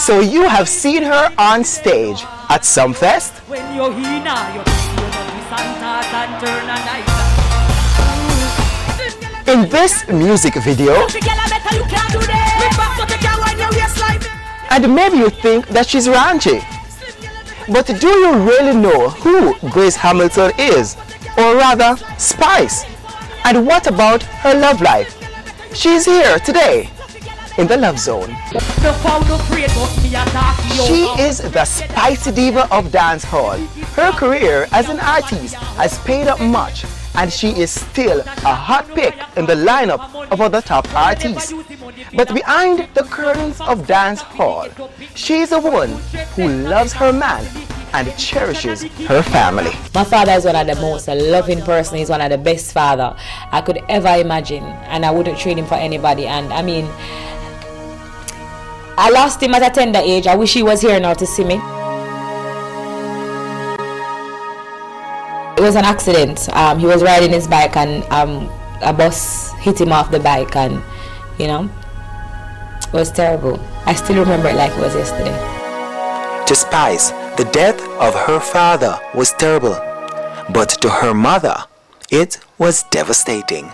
So you have seen her on stage at some fest? In this music video, and maybe you think that she's raunchy, but do you really know who Grace Hamilton is, or rather Spice? And what about her love life? She's here today in the Love Zone. She is the spicy diva of dancehall. Her career as an artist has paid up much, and she is still a hot pick in the lineup of other top artists. But behind the curtains of dancehall, she is a woman who loves her man and cherishes her family. My father is one of the most loving person. He's one of the best father I could ever imagine, and I wouldn't trade him for anybody. And I mean, I lost him at a tender age. I wish he was here now to see me. It was an accident. He was riding his bike and a bus hit him off the bike, and you know, it was terrible. I still remember it like it was yesterday. To Spice, the death of her father was terrible, but to her mother, it was devastating.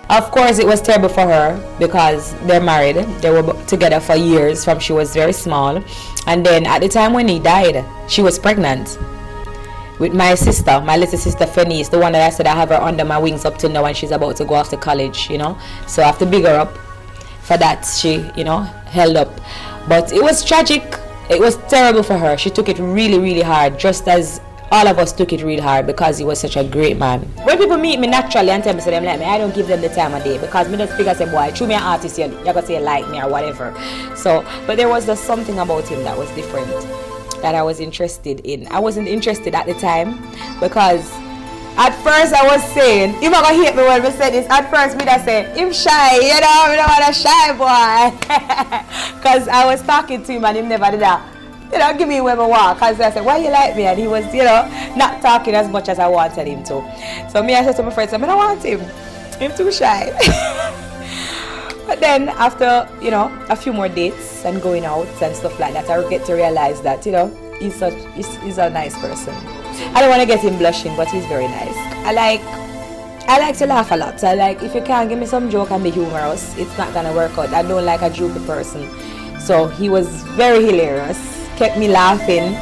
Of course, it was terrible for her because they're married. They were together for years from she was very small. And then at the time when he died, she was pregnant with my sister, my little sister Fenice, the one that I said I have her under my wings up to now, and she's about to go off to college, you know. So I have to big her up for that. She, you know, held up. But it was tragic. It was terrible for her. She took it really, really hard, just as all of us took it real hard, because he was such a great man. When people meet me naturally and tell me, so them like me, I don't give them the time of day, because me just figure, say, boy, through me an artist, you're gonna say you like me or whatever. So, but there was just something about him that was different, that I was interested in. I wasn't interested at the time, because at first I was saying, you're not gonna hate me when I said this, at first me that say, him shy, you know, I don't want a shy boy. Because I was talking to him and him never did that. You know, give me where I walk. Because I said, why you like me? And he was, you know, not talking as much as I wanted him to. So me, I said to my friends, I don't want him. Him too shy. But then after, you know, a few more dates and going out and stuff like that, I get to realize that, you know, he's a nice person. I don't want to get him blushing, but he's very nice. I like to laugh a lot. So I like, if you can't give me some joke and be humorous, it's not gonna work out. I don't like a jokey person. So he was very hilarious, kept me laughing,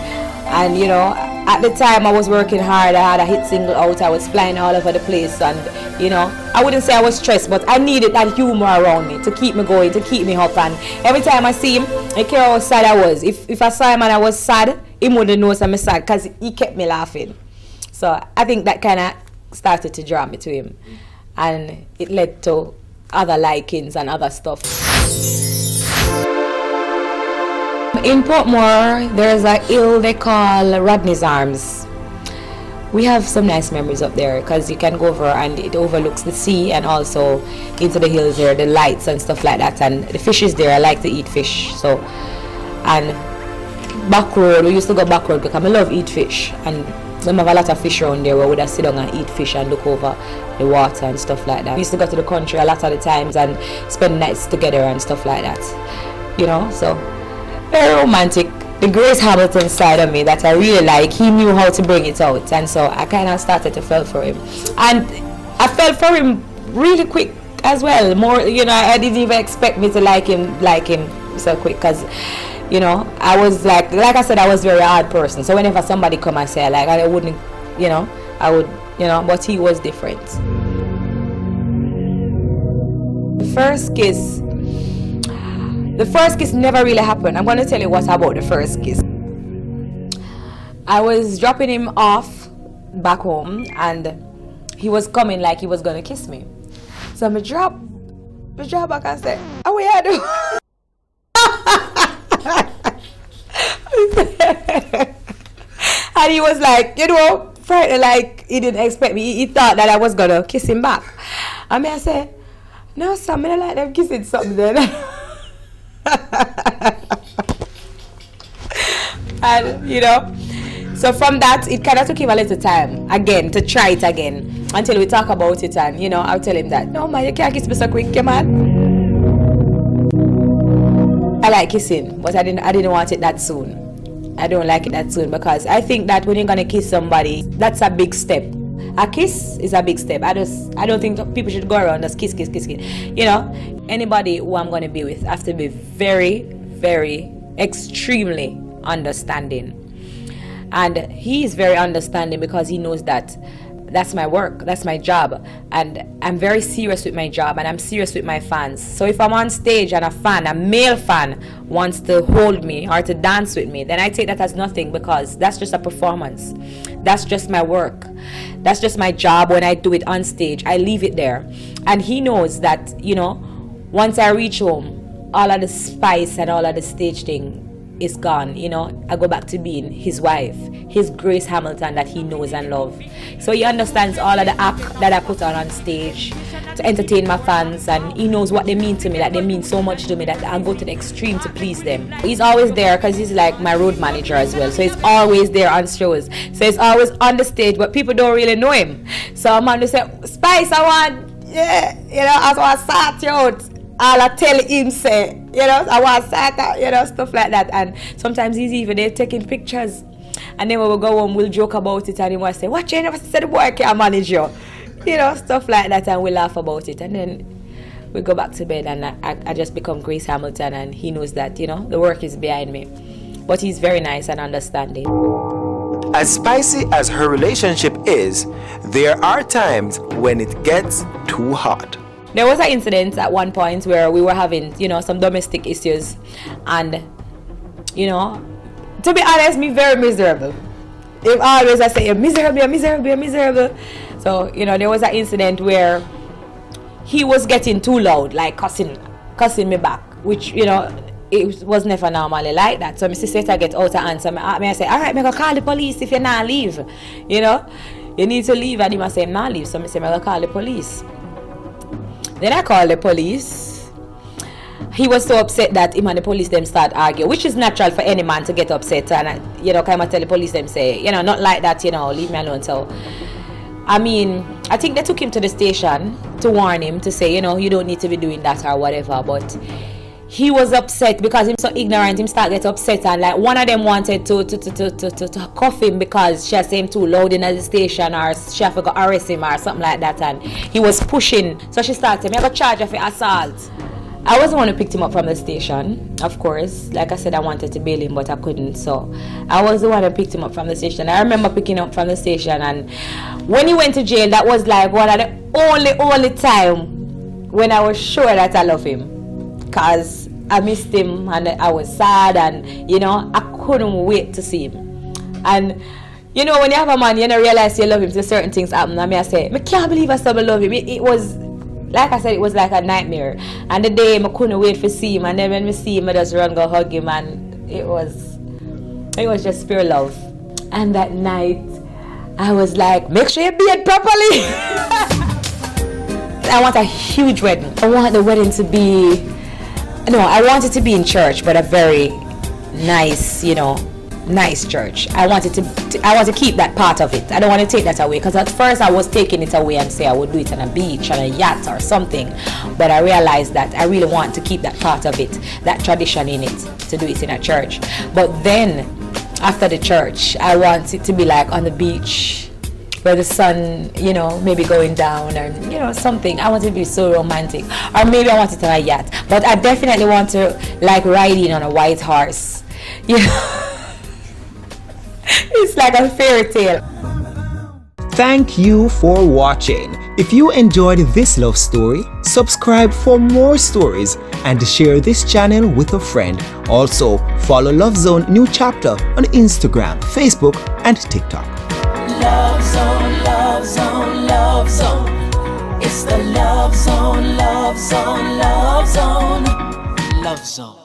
and you know, at the time I was working hard. I had a hit single out. I was flying all over the place, and you know, I wouldn't say I was stressed, but I needed that humor around me to keep me going, to keep me up. And every time I see him, I care how sad I was. If I saw him and I was sad, he wouldn't know I'm sad, because he kept me laughing. So I think that kind of started to draw me to him, and it led to other likings and other stuff. In Portmore, there's a hill they call Rodney's Arms. We have some nice memories up there, because you can go over and it overlooks the sea, and also into the hills there, the lights and stuff like that. And the fish is there. I like to eat fish. So, and back road, we used to go back road because I love eat fish, and we have a lot of fish around there where we would sit down and eat fish and look over the water and stuff like that. We used to go to the country a lot of the times and spend nights together and stuff like that, you know. So very romantic. The Grace Hamilton side of me that I really like, he knew how to bring it out, and so I kind of started to fall for him, and I fell for him really quick as well. More, you know, I didn't even expect me to like him so quick, because you know, I was like I said, I was a very hard person. So whenever somebody come and say I wouldn't, you know, I would, you know, but he was different. The first kiss never really happened. I'm going to tell you what about the first kiss. I was dropping him off back home, and he was coming like he was going to kiss me. So I drop back and say, "Oh, what you do?" And he was like, you know, frightened, like he didn't expect me. He thought that I was gonna kiss him back. And I said, "No, sir, I don't like them kissing something then." And you know, so from that, it kind of took him a little time again to try it again until we talk about it. And you know, I'll tell him that, "No man, you can't kiss me so quick, man." I like kissing, but I didn't want it that soon. I don't like it that soon because I think that when you're gonna kiss somebody, that's a big step. A kiss is a big step. I don't think people should go around just kiss. You know, anybody who I'm gonna be with have to be very, very extremely understanding. And he is very understanding because he knows that that's my work, that's my job, and I'm very serious with my job, and I'm serious with my fans. So if I'm on stage and a male fan wants to hold me or to dance with me, then I take that as nothing because that's just a performance. That's just my work. That's just my job. When I do it on stage, I leave it there. And he knows that, you know, once I reach home, all of the spice and all of the stage thing is gone. You know, I go back to being his wife, his Grace Hamilton that he knows and loves. So he understands all of the act that I put on stage to entertain my fans, and he knows what they mean to me, that they mean so much to me that I go to the extreme to please them. He's always there because he's like my road manager as well, so he's always there on shows, so he's always on the stage, but people don't really know him. So I'm on to say, Spice, I want, yeah, you know, I want to start you out. All I tell him say, you know, I want to start out, you know, stuff like that. And sometimes he's even there taking pictures, and then when we go home, we'll joke about it, and he will say, what, you never said the boy can't manage you? You know, stuff like that, and we laugh about it, and then we go back to bed, and I just become Grace Hamilton, and he knows that, you know, the work is behind me. But he's very nice and understanding. As spicy as her relationship is, there are times when it gets too hot. There was an incident at one point where we were having, you know, some domestic issues, and, you know, to be honest, me very miserable. If always I say, you're miserable. So, you know, there was an incident where he was getting too loud, like cussing me back, which, you know, it was never normally like that. So my sister get out of answer. I say, all right, I'm going to call the police if you not leave. You know, you need to leave. And he must say, I'm not leave. So I say, I'm going to call the police. Then I called the police. He was so upset that him and the police them start arguing, which is natural for any man to get upset. And, you know, kind of tell the police them say, you know, not like that, you know, leave me alone. So, I mean, I think they took him to the station to warn him, to say, you know, you don't need to be doing that or whatever. But he was upset because he's so ignorant. Him start get upset, and like one of them wanted to cuff him because she said him too loud in the station, or she have to go arrest him or something like that. And he was pushing, so she started, "Me have a charge of assault." I wasn't want to pick him up from the station, of course. Like I said, I wanted to bail him, but I couldn't. So I was the one that picked him up from the station. I remember picking him up from the station, and when he went to jail, that was like one of the only time when I was sure that I love him, because I missed him and I was sad, and you know, I couldn't wait to see him. And you know, when you have a man, you don't realize you love him till certain things happen. I say, I can't believe I still love him. It was, like I said, it was like a nightmare. And the day I couldn't wait to see him, and then when we see him, I just run go hug him, and it was just pure love. And that night, I was like, make sure you bathe properly. I want a huge wedding. I want the wedding to be, no, I want it to be in church, but a very nice, you know, nice church. I want to keep that part of it. I don't want to take that away, because at first I was taking it away and say I would do it on a beach, on a yacht or something, but I realized that I really want to keep that part of it, that tradition in it, to do it in a church. But then after the church, I want it to be like on the beach where the sun, you know, maybe going down, or you know, something. I want it to be so romantic. Or maybe I want it on a yacht, but I definitely want to like riding on a white horse, you know. It's like a fairy tale. Thank you for watching. If you enjoyed this love story, subscribe for more stories and share this channel with a friend. Also, follow Love Zone New Chapter on Instagram, Facebook, and TikTok. Love Zone, Love Zone, Love Zone. It's the Love Zone, Love Zone, Love Zone. Love Zone.